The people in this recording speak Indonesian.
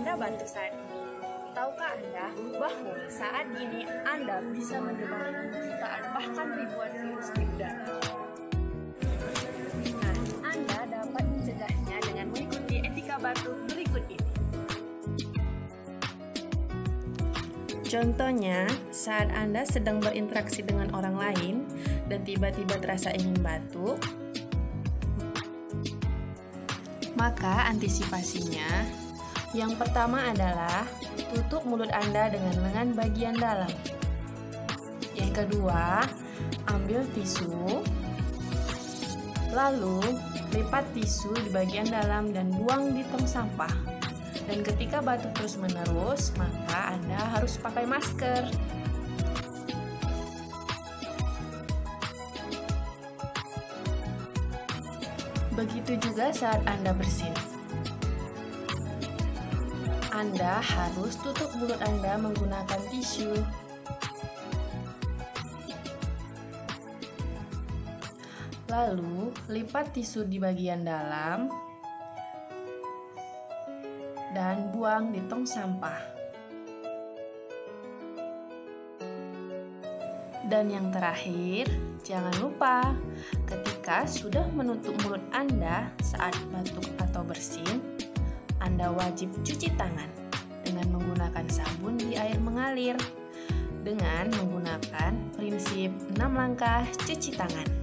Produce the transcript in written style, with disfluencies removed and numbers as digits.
Anda batuk saat ini? Tahukah Anda bahwa saat ini Anda bisa menyebarkan jutaan bahkan ribuan virus di udara? Nah, Anda dapat mencegahnya dengan mengikuti etika batuk berikut ini. Contohnya, saat Anda sedang berinteraksi dengan orang lain dan tiba-tiba terasa ingin batuk, maka antisipasinya, yang pertama adalah tutup mulut Anda dengan lengan bagian dalam. Yang kedua, ambil tisu, lalu lipat tisu di bagian dalam dan buang di tong sampah. Dan ketika batuk terus-menerus, maka Anda harus pakai masker. Begitu juga saat Anda bersin. Anda harus tutup mulut Anda menggunakan tisu. Lalu, lipat tisu di bagian dalam dan buang di tong sampah. Dan yang terakhir, jangan lupa ketika sudah menutup mulut Anda saat batuk atau bersin, Anda wajib cuci tangan dengan menggunakan sabun di air mengalir dengan menggunakan prinsip 6 langkah cuci tangan.